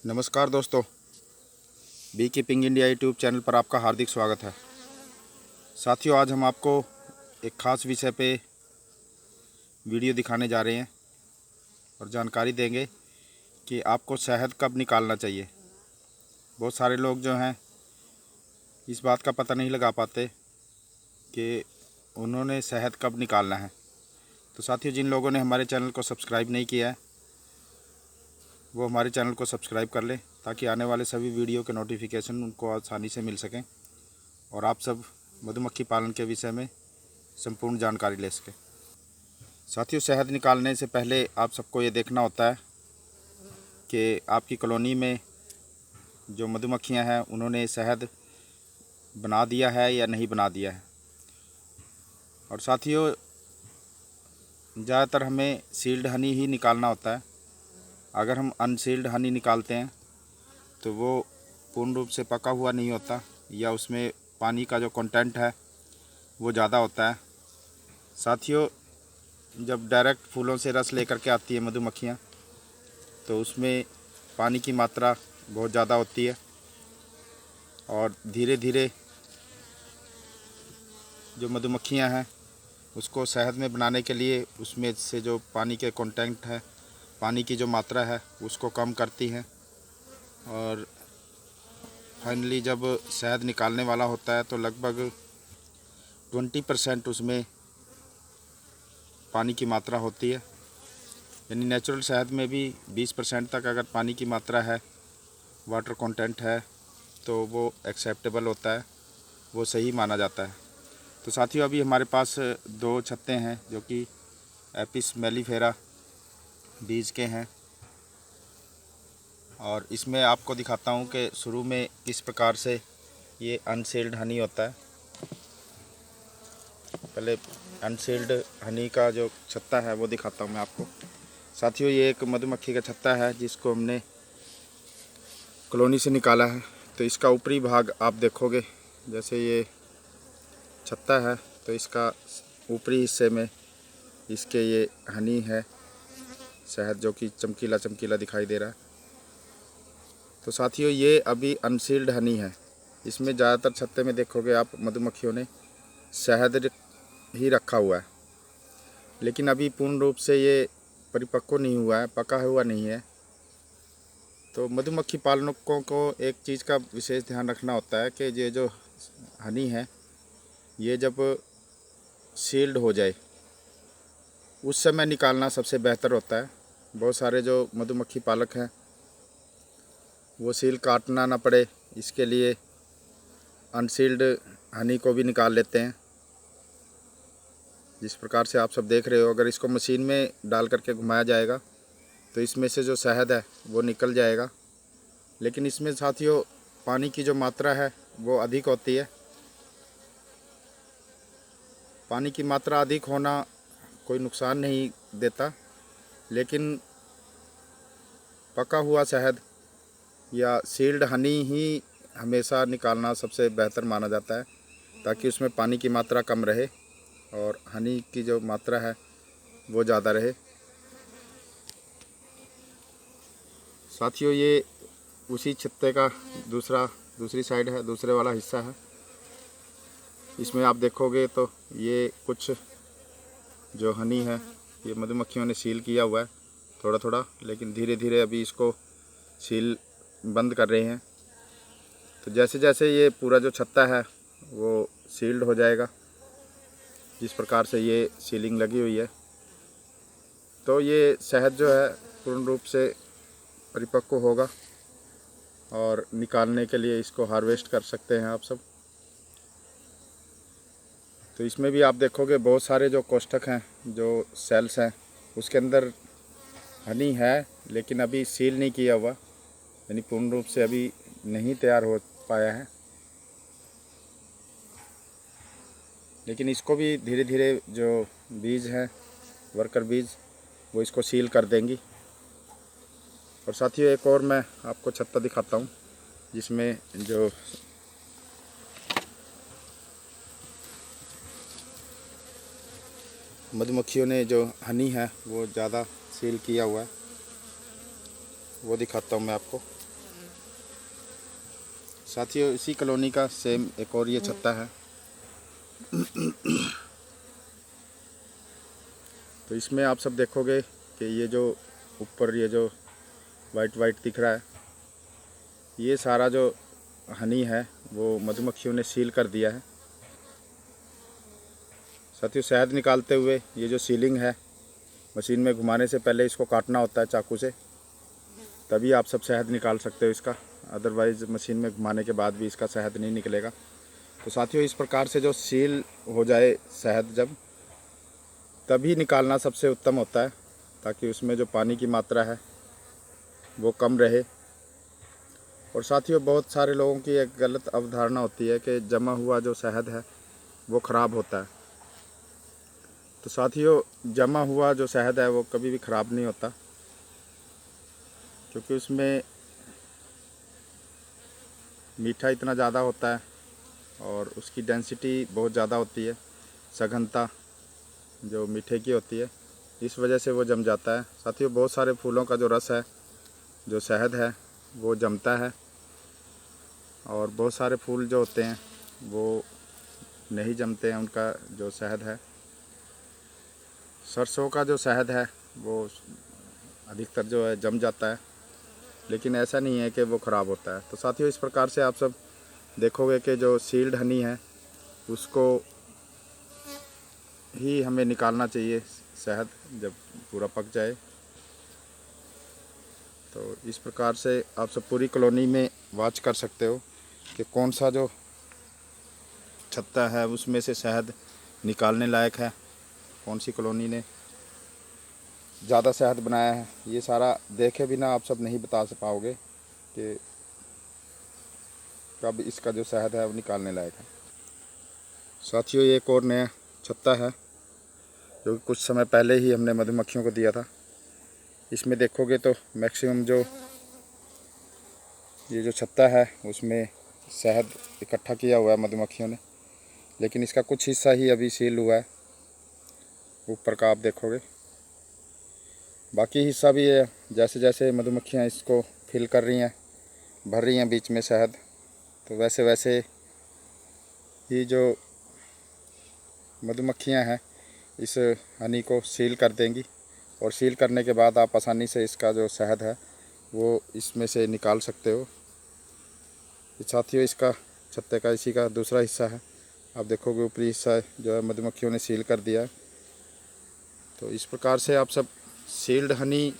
नमस्कार दोस्तों, beekeeping India YouTube channel पर आपका हार्दिक स्वागत है। साथियों, आज हम आपको एक ख़ास विषय पे वीडियो दिखाने जा रहे हैं और जानकारी देंगे कि आपको शहद कब निकालना चाहिए। बहुत सारे लोग जो हैं इस बात का पता नहीं लगा पाते कि उन्होंने शहद कब निकालना है। तो साथियों, जिन लोगों ने हमारे चैनल को सब्सक्राइब नहीं किया है वो हमारे चैनल को सब्सक्राइब कर लें ताकि आने वाले सभी वीडियो के नोटिफिकेशन उनको आसानी से मिल सकें और आप सब मधुमक्खी पालन के विषय में संपूर्ण जानकारी ले सकें। साथियों, शहद निकालने से पहले आप सबको ये देखना होता है कि आपकी कॉलोनी में जो मधुमक्खियां हैं उन्होंने शहद बना दिया है या नहीं बना दिया है। और साथियों, ज़्यादातर हमें सील्ड हनी ही निकालना होता है। अगर हम अनसील्ड हनी निकालते हैं तो वो पूर्ण रूप से पका हुआ नहीं होता या उसमें पानी का जो कंटेंट है वो ज़्यादा होता है। साथियों, जब डायरेक्ट फूलों से रस लेकर के आती है मधुमक्खियाँ तो उसमें पानी की मात्रा बहुत ज़्यादा होती है और धीरे धीरे जो मधुमक्खियाँ हैं उसको शहद में बनाने के लिए उसमें से जो पानी के कंटेंट है, पानी की जो मात्रा है उसको कम करती हैं और फाइनली जब शहद निकालने वाला होता है तो लगभग 20% उसमें पानी की मात्रा होती है। यानी नेचुरल शहद में भी 20% तक अगर पानी की मात्रा है, वाटर कंटेंट है, तो वो एक्सेप्टेबल होता है, वो सही माना जाता है। तो साथियों, अभी हमारे पास 2 छत्ते हैं जो कि एपिस मेलिफेरा बीज के हैं और इसमें आपको दिखाता हूँ कि शुरू में किस प्रकार से ये अनसील्ड हनी होता है। पहले अनसील्ड हनी का जो छत्ता है वो दिखाता हूँ मैं आपको। साथियों, ये एक मधुमक्खी का छत्ता है जिसको हमने कॉलोनी से निकाला है। तो इसका ऊपरी भाग आप देखोगे, जैसे ये छत्ता है तो इसका ऊपरी हिस्से में इसके ये हनी है, शहद जो कि चमकीला चमकीला दिखाई दे रहा है। तो साथियों, ये अभी अनसील्ड हनी है। इसमें ज़्यादातर छत्ते में देखोगे आप मधुमक्खियों ने शहद ही रखा हुआ है, लेकिन अभी पूर्ण रूप से ये परिपक्व नहीं हुआ है, पका हुआ नहीं है। तो मधुमक्खी पालकों को एक चीज़ का विशेष ध्यान रखना होता है कि ये जो हनी है ये जब सील्ड हो जाए उस समय निकालना सबसे बेहतर होता है। बहुत सारे जो मधुमक्खी पालक हैं वो सील काटना ना पड़े इसके लिए अनसील्ड हनी को भी निकाल लेते हैं। जिस प्रकार से आप सब देख रहे हो, अगर इसको मशीन में डाल करके घुमाया जाएगा तो इसमें से जो शहद है वो निकल जाएगा, लेकिन इसमें साथियों पानी की जो मात्रा है वो अधिक होती है। पानी की मात्रा अधिक होना कोई नुकसान नहीं देता, लेकिन पका हुआ शहद या सील्ड हनी ही हमेशा निकालना सबसे बेहतर माना जाता है ताकि उसमें पानी की मात्रा कम रहे और हनी की जो मात्रा है वो ज़्यादा रहे। साथियों, ये उसी छत्ते का दूसरी साइड है, दूसरे वाला हिस्सा है। इसमें आप देखोगे तो ये कुछ जो हनी है ये मधुमक्खियों ने सील किया हुआ है थोड़ा थोड़ा, लेकिन धीरे धीरे अभी इसको सील बंद कर रहे हैं। तो जैसे जैसे ये पूरा जो छत्ता है वो सील्ड हो जाएगा, जिस प्रकार से ये सीलिंग लगी हुई है, तो ये शहद जो है पूर्ण रूप से परिपक्व होगा और निकालने के लिए इसको हार्वेस्ट कर सकते हैं आप सब। तो इसमें भी आप देखोगे बहुत सारे जो कोष्ठक हैं, जो सेल्स हैं, उसके अंदर हनी है लेकिन अभी सील नहीं किया हुआ, यानी पूर्ण रूप से अभी नहीं तैयार हो पाया है। लेकिन इसको भी धीरे धीरे जो बीज हैं, वर्कर बीज, वो इसको सील कर देंगी। और साथियों, एक और मैं आपको छत्ता दिखाता हूँ जिसमें जो मधुमक्खियों ने जो हनी है वो ज़्यादा सील किया हुआ है, वो दिखाता हूँ मैं आपको। साथियों इसी कॉलोनी का सेम एक और ये छत्ता है। तो इसमें आप सब देखोगे कि ये जो ऊपर ये जो वाइट वाइट दिख रहा है, ये सारा जो हनी है वो मधुमक्खियों ने सील कर दिया है। साथियों शहद निकालते हुए ये जो सीलिंग है, मशीन में घुमाने से पहले इसको काटना होता है चाकू से, तभी आप सब शहद निकाल सकते हो इसका। अदरवाइज़ मशीन में घुमाने के बाद भी इसका शहद नहीं निकलेगा। तो साथियों इस प्रकार से जो सील हो जाए शहद जब, तभी निकालना सबसे उत्तम होता है, ताकि उसमें जो पानी की मात्रा है वो कम रहे। और साथियों बहुत सारे लोगों की एक गलत अवधारणा होती है कि जमा हुआ जो शहद है वो ख़राब होता है। तो साथियों जमा हुआ जो शहद है वो कभी भी ख़राब नहीं होता, क्योंकि उसमें मीठा इतना ज़्यादा होता है और उसकी डेंसिटी बहुत ज़्यादा होती है, सघनता जो मीठे की होती है, इस वजह से वो जम जाता है। साथियों बहुत सारे फूलों का जो रस है, जो शहद है, वो जमता है, और बहुत सारे फूल जो होते हैं वो नहीं जमते हैं, उनका जो शहद है। सरसों का जो शहद है वो अधिकतर जो है जम जाता है, लेकिन ऐसा नहीं है कि वो ख़राब होता है। तो साथियों इस प्रकार से आप सब देखोगे कि जो सील्ड हनी है उसको ही हमें निकालना चाहिए शहद जब पूरा पक जाए। तो इस प्रकार से आप सब पूरी कॉलोनी में वॉच कर सकते हो कि कौन सा जो छत्ता है उसमें से शहद निकालने लायक है, कौन सी कॉलोनी ने ज़्यादा शहद बनाया है। ये सारा देखे बिना आप सब नहीं बता पाओगे कि कब इसका जो शहद है वो निकालने लायक है। साथियों ये एक और नया छत्ता है जो कुछ समय पहले ही हमने मधुमक्खियों को दिया था। इसमें देखोगे तो मैक्सिमम जो ये जो छत्ता है उसमें शहद इकट्ठा किया हुआ है मधुमक्खियों ने, लेकिन इसका कुछ हिस्सा ही अभी सील हुआ है, ऊपर का आप देखोगे। बाकी हिस्सा भी है, जैसे जैसे मधुमक्खियाँ इसको फिल कर रही हैं, भर रही हैं बीच में शहद, तो वैसे वैसे ही जो मधुमक्खियाँ हैं इस हनी को सील कर देंगी, और सील करने के बाद आप आसानी से इसका जो शहद है वो इसमें से निकाल सकते हो। साथियों इसका छत्ते का इसी का दूसरा हिस्सा है, आप देखोगे ऊपरी हिस्सा जो है मधुमक्खियों ने सील कर दिया है। तो इस प्रकार से आप सब सील्ड हनी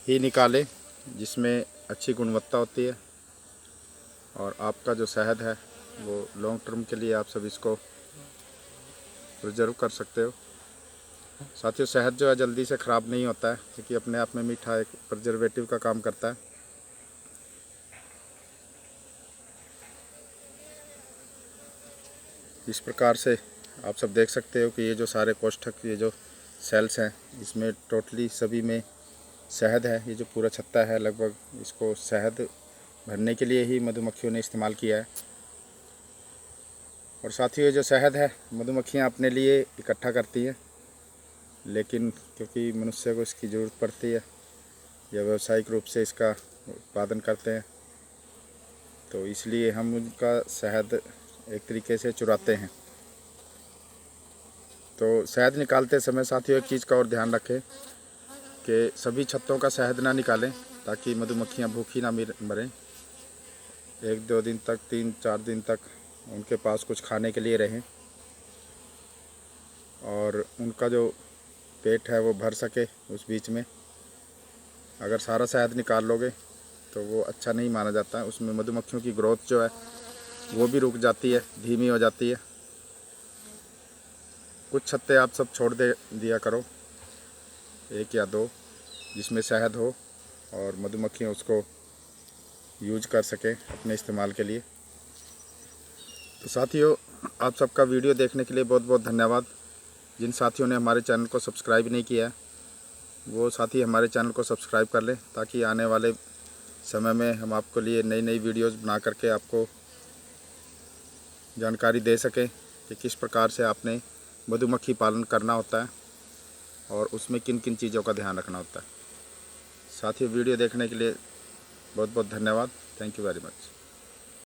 ही निकालें जिसमें अच्छी गुणवत्ता होती है, और आपका जो शहद है वो लॉन्ग टर्म के लिए आप सब इसको रिजर्व कर सकते हो। साथियों शहद जो है जल्दी से ख़राब नहीं होता है, क्योंकि अपने आप में मीठा एक प्रिजर्वेटिव का काम करता है। इस प्रकार से आप सब देख सकते हो कि ये जो सारे कोष्ठक, ये जो सेल्स हैं, इसमें टोटली सभी में शहद है। ये जो पूरा छत्ता है लगभग इसको शहद भरने के लिए ही मधुमक्खियों ने इस्तेमाल किया है। और साथियों जो शहद है मधुमक्खियाँ अपने लिए इकट्ठा करती हैं, लेकिन क्योंकि मनुष्य को इसकी ज़रूरत पड़ती है या व्यावसायिक रूप से इसका उत्पादन करते हैं, तो इसलिए हम उनका शहद एक तरीके से चुराते हैं। तो शहद निकालते समय साथियों एक चीज़ का और ध्यान रखें कि सभी छत्तों का शहद ना निकालें, ताकि मधुमक्खियाँ भूखी ना मरें। 1-2 दिन तक, 3-4 दिन तक उनके पास कुछ खाने के लिए रहें, और उनका जो पेट है वो भर सके उस बीच में। अगर सारा शहद निकाल लोगे तो वो अच्छा नहीं माना जाता है, उसमें मधुमक्खियों की ग्रोथ जो है वो भी रुक जाती है, धीमी हो जाती है। कुछ छत्ते आप सब छोड़ दिया करो, 1 या 2, जिसमें शहद हो और मधुमक्खियाँ उसको यूज कर सकें अपने इस्तेमाल के लिए। तो साथियों आप सबका वीडियो देखने के लिए बहुत बहुत धन्यवाद। जिन साथियों ने हमारे चैनल को सब्सक्राइब नहीं किया है वो साथी हमारे चैनल को सब्सक्राइब कर लें, ताकि आने वाले समय में हम आपको लिए नई नई वीडियोज़ बना करके आपको जानकारी दे सकें कि किस प्रकार से आपने मधुमक्खी पालन करना होता है और उसमें किन किन चीज़ों का ध्यान रखना होता है। साथियों वीडियो देखने के लिए बहुत बहुत धन्यवाद। Thank you very much.